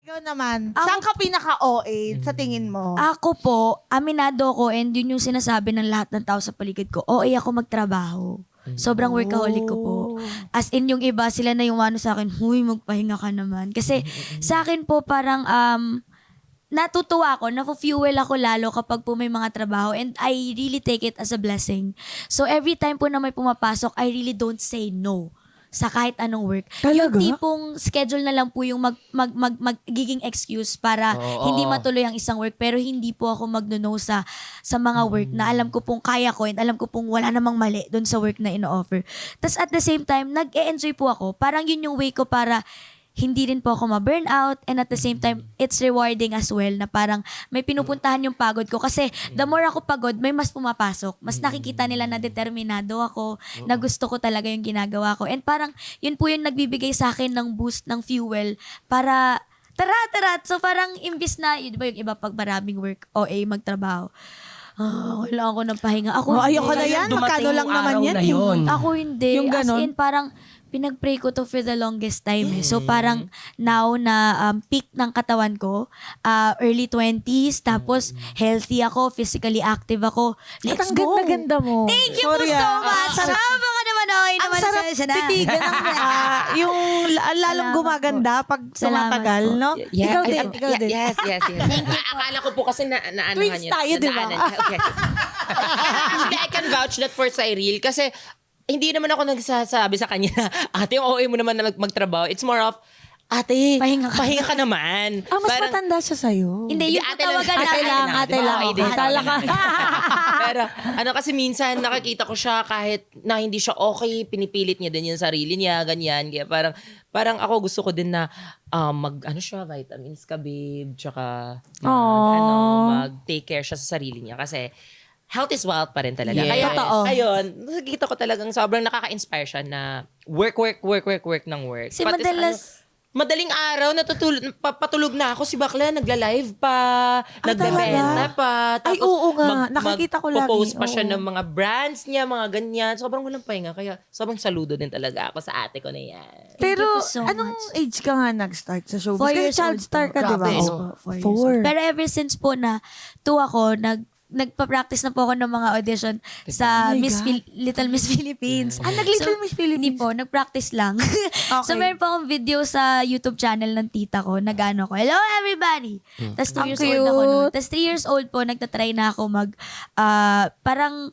Ikaw naman, saan ka pinaka-OA sa tingin mo? Ako po, aminado ko and yun yung sinasabi ng lahat ng tao sa paligid ko. OA ako magtrabaho. Sobrang workaholic ko po. As in yung iba, sila na yung ano sa akin, huy, magpahinga ka naman. Kasi sa akin po parang natutuwa ako, na-fuel ako lalo kapag po may mga trabaho and I really take it as a blessing. So every time po na may pumapasok, I really don't say no sa kahit anong work. Yung Talaga? tipong schedule na lang po yung magiging excuse para hindi matuloy ang isang work, pero hindi po ako magno-no sa mga work na alam ko pong kaya ko and alam ko pong wala namang mali doon sa work na ino-offer. Tapos at the same time, nag-e-enjoy po ako. Parang yun yung way ko para hindi rin po ako ma-burnout and at the same time, it's rewarding as well na parang may pinupuntahan yung pagod ko kasi the more ako pagod, may mas pumapasok. Mas nakikita nila na determinado ako, na gusto ko talaga yung ginagawa ko. And parang yun po yung nagbibigay sa akin ng boost, ng fuel para tara. So parang imbis na, yun ba yung iba pag maraming work, OA, magtrabaho. Kailangan ko ng pahinga. Ako, Ayoko na hindi. yan. Magkano lang naman yan. Na yun. Ako hindi. Yung As ganon? in, parang pinag-pray ko to for the longest time. So parang now na peak ng katawan ko, early 20s, tapos healthy ako, physically active ako. Let's Ang go! ganda-ganda mo. Thank you Sorry, po so ah. much! Tama ka naman, okay Ang naman sarap siya na. titigan ng yung lalong Salamat gumaganda pag Salamat tumatagal, po. no? Ikaw din, ikaw din. Yes. Akala ko po kasi naano Twins nga tayo, di ba? Okay. Actually, I can vouch that for Cyril kasi hindi naman ako nagsasabi sa kanya, ate, yung OA mo naman na magtrabaho. It's more of, ate, Pahinga ka. ka naman. Ah, mas Parang, matanda siya sa'yo. Hindi, yung ate lang. tawagan Ate natin. lang, ate lang. Okay, Akala ka. Pero ano kasi minsan nakikita ko siya kahit na hindi siya okay, pinipilit niya din yung sarili niya, ganyan. Kaya parang ako gusto ko din na siya, vitamins ka, babe, tsaka mag-take care siya sa sarili niya kasi health is wealth pa rin talaga. Yes. Kaya, Totoo. ayun, nakikita ko talagang sobrang nakaka-inspire siya na work ng work. Kasi Pati sa madaling araw, patulog na ako. Si Bakla, nagla-live pa, nagbebenta pa. Ay, oo nga. Nakikita ko lagi. Post pa siya Oo. ng mga brands niya, mga ganyan. Sobrang walang pahinga. Kaya sobrang saludo din talaga ako sa ate ko na yan. Pero, you so anong much. age ka nga nag-start sa showbiz? 4 Kasi years child old star po. ka, di ba? Grabe, Oo. 4 years 4. old. Pero ever since po na 2 ako, nagpa-practice na po ako ng mga audition sa Oh my Miss God. Little Miss Philippines. Nag-Little Miss Philippines? Hindi po, nag-practice lang. So Okay. meron po akong video sa YouTube channel ng tita ko na gano ko, hello everybody! Tapos 2 Ang years old ako noon. cute. Tapos 3 years old po, nagtatry na ako parang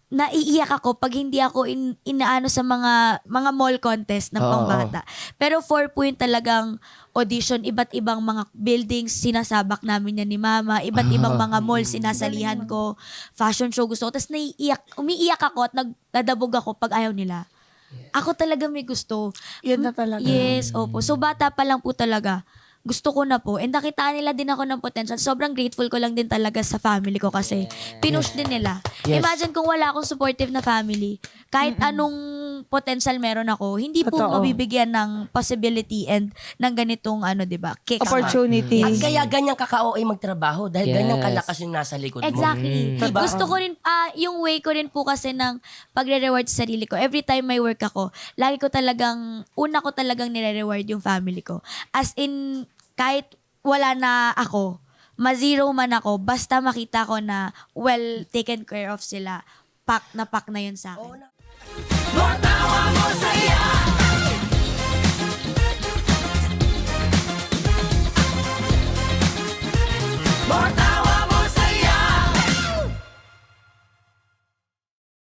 naiiyak ako pag hindi ako inaano sa mga mall contest ng Oo. pangbata. Pero 4 po yung talagang audition, iba't ibang mga buildings, sinasabak namin yan ni mama, iba't ibang mga mall, sinasalihan ko, fashion show gusto ko. Tapos umiiyak ako at nagdadabog ako pag ayaw nila. Ako talaga may gusto. Yan na talaga. Yes, opo. So bata pa lang po talaga, gusto ko na po. And nakitaan nila din ako ng potential. Sobrang grateful ko lang din talaga sa family ko kasi pinush din nila. Yes. Imagine kung wala akong supportive na family, kahit anong potential meron ako, hindi po Totoo. mabibigyan ng possibility and ng ganitong di ba? Kick. Opportunity. At kaya ganyan ka-OA magtrabaho dahil Yes. ganyan kalakas yung nasa likod mo. Exactly. Diba? Gusto ko rin, yung way ko rin po kasi ng pagre-reward sa sarili ko. Every time may work ako, una ko talagang nire-reward yung family ko. As in, kahit wala na ako, ma-zero man ako, basta makita ko na well taken care of sila, pack na yun sa akin. More